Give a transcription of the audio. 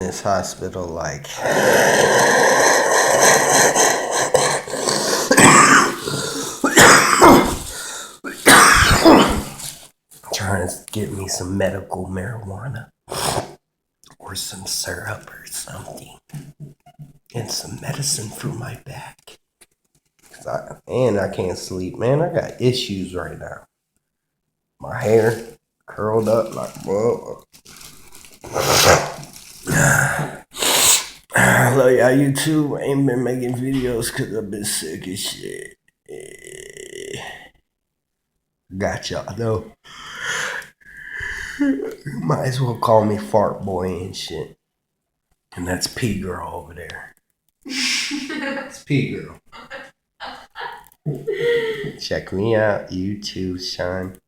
this hospital like trying to get me some medical marijuana or some syrup or something and some medicine for my back. I can't sleep, man. I got issues right now. My hair curled up like whoa. I love y'all YouTube. I ain't been making videos because I've been sick as shit. Got y'all though. Might as well call me Fart Boy and shit. And that's P Girl over there. It's P Girl. Check me out, YouTube, son.